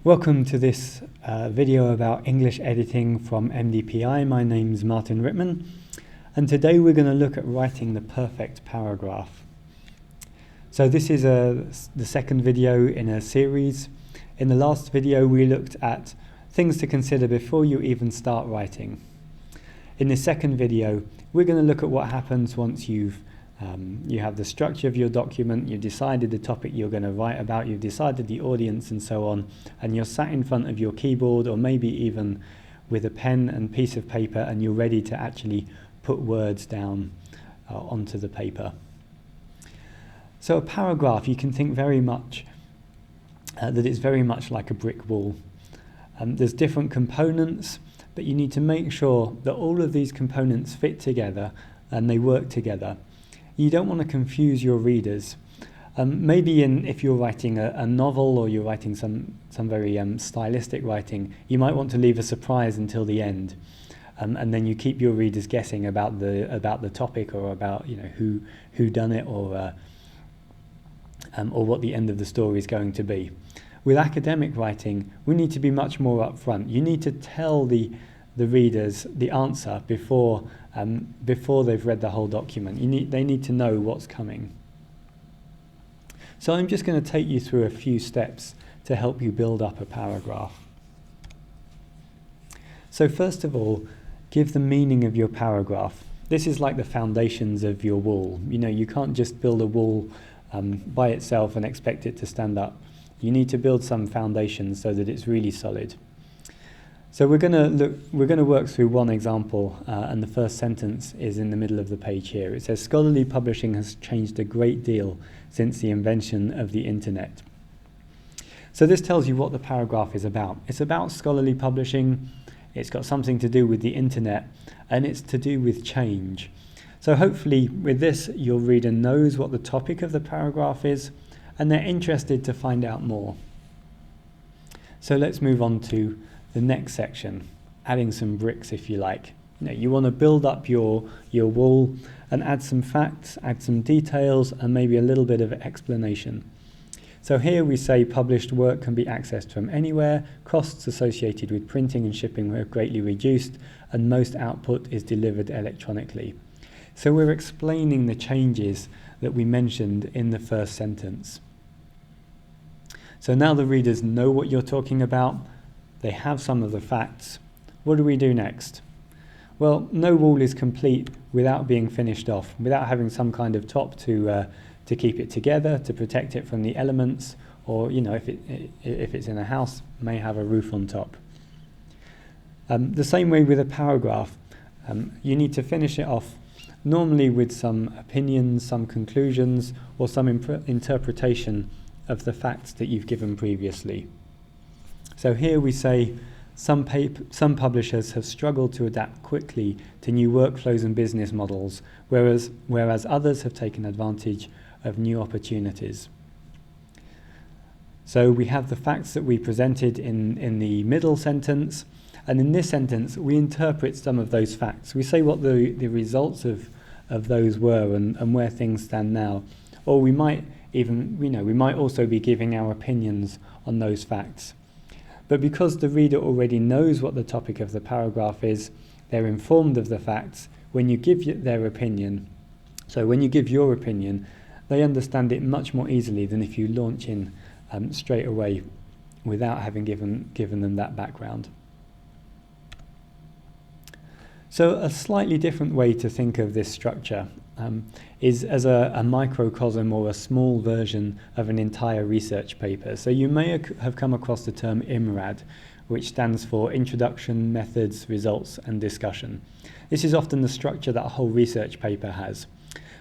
Welcome to this video about English editing from MDPI. My name's Martin Rittman, and today we're going to look at writing the perfect paragraph. So this is the second video in a series. In the last video we looked at things to consider before you even start writing. In this second video we're going to look at what happens once you have the structure of your document, you've decided the topic you're going to write about, you've decided the audience and so on, and you're sat in front of your keyboard or maybe even with a pen and piece of paper and you're ready to actually put words down onto the paper. So a paragraph, you can think very much that it's very much like a brick wall. There's different components, but you need to make sure that all of these components fit together and they work together. You don't want to confuse your readers. Maybe if you're writing a novel or you're writing some very stylistic writing, you might want to leave a surprise until the end, and then you keep your readers guessing about the topic or about who done it or what the end of the story is going to be. With academic writing, we need to be much more upfront. You need to tell the readers the answer before they've read the whole document. They need to know what's coming. So I'm just going to take you through a few steps to help you build up a paragraph. So first of all, give the meaning of your paragraph. This is like the foundations of your wall. You can't just build a wall by itself and expect it to stand up. You need to build some foundations so that it's really solid. So we're going to work through one example, and the first sentence is in the middle of the page here. It says, "Scholarly publishing has changed a great deal since the invention of the internet." So this tells you what the paragraph is about. It's about scholarly publishing, it's got something to do with the internet, and it's to do with change. So hopefully with this your reader knows what the topic of the paragraph is, and they're interested to find out more. So let's move on to the next section, adding some bricks if you like. You want to build up your wall and add some facts, add some details, and maybe a little bit of explanation. So here we say published work can be accessed from anywhere, costs associated with printing and shipping are greatly reduced, and most output is delivered electronically. So we're explaining the changes that we mentioned in the first sentence. So now the readers know what you're talking about. They have some of the facts. What do we do next? Well, no wall is complete without being finished off, without having some kind of top to keep it together, to protect it from the elements, or if it's in a house, may have a roof on top. The same way with a paragraph, you need to finish it off normally with some opinions, some conclusions, or some interpretation of the facts that you've given previously. So here we say some publishers have struggled to adapt quickly to new workflows and business models, whereas others have taken advantage of new opportunities. So we have the facts that we presented in the middle sentence, and in this sentence we interpret some of those facts. We say what the results of those were and where things stand now, or we might even we might also be giving our opinions on those facts. But because the reader already knows what the topic of the paragraph is, they're informed of the facts. When you give their opinion, so when you give your opinion, they understand it much more easily than if you launch in straight away without having given them that background. So a slightly different way to think of this structure is as a microcosm or a small version of an entire research paper. So you may have come across the term IMRAD, which stands for Introduction, Methods, Results and Discussion. This is often the structure that a whole research paper has,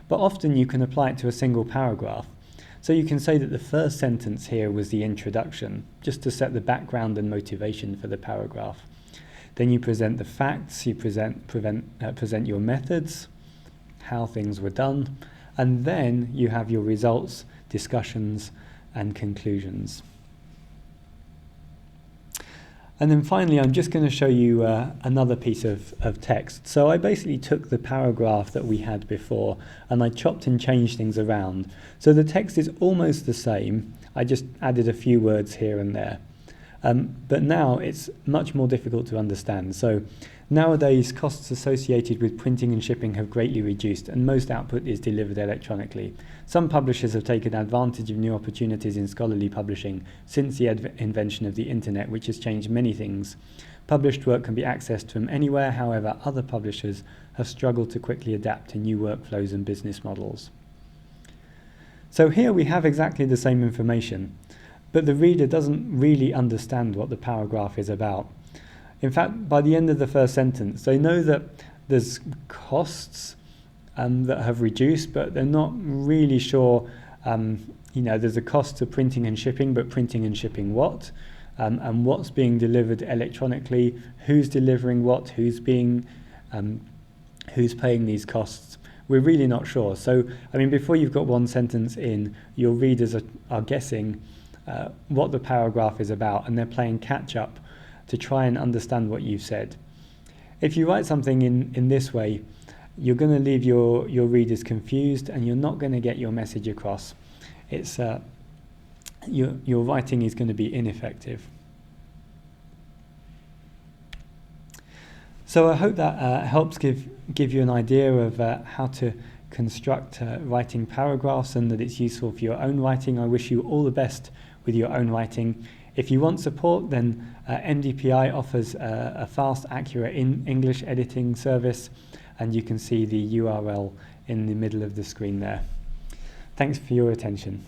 but often you can apply it to a single paragraph. So you can say that the first sentence here was the introduction, just to set the background and motivation for the paragraph. Then you present the facts, you present your methods, how things were done, and then you have your results, discussions, and conclusions. And then finally, I'm just going to show you another piece of text. So I basically took the paragraph that we had before and I chopped and changed things around. So the text is almost the same. I just added a few words here and there. But now it's much more difficult to understand. So nowadays, costs associated with printing and shipping have greatly reduced, and most output is delivered electronically. Some publishers have taken advantage of new opportunities in scholarly publishing since the invention of the internet, which has changed many things. Published work can be accessed from anywhere, however, other publishers have struggled to quickly adapt to new workflows and business models. So here we have exactly the same information, but the reader doesn't really understand what the paragraph is about. In fact, by the end of the first sentence, they know that there's costs that have reduced, but they're not really sure, there's a cost to printing and shipping, but printing and shipping what? And what's being delivered electronically, who's delivering what, who's paying these costs. We're really not sure. So, before you've got one sentence in, your readers are guessing what the paragraph is about, and they're playing catch up to try and understand what you've said. If you write something in this way, you're going to leave your readers confused, and you're not going to get your message across. It's your writing is going to be ineffective. So I hope that helps give you an idea of how to construct writing paragraphs, and that it's useful for your own writing. I wish you all the best with your own writing. If you want support, then MDPI offers a fast, accurate English editing service, and you can see the URL in the middle of the screen there. Thanks for your attention.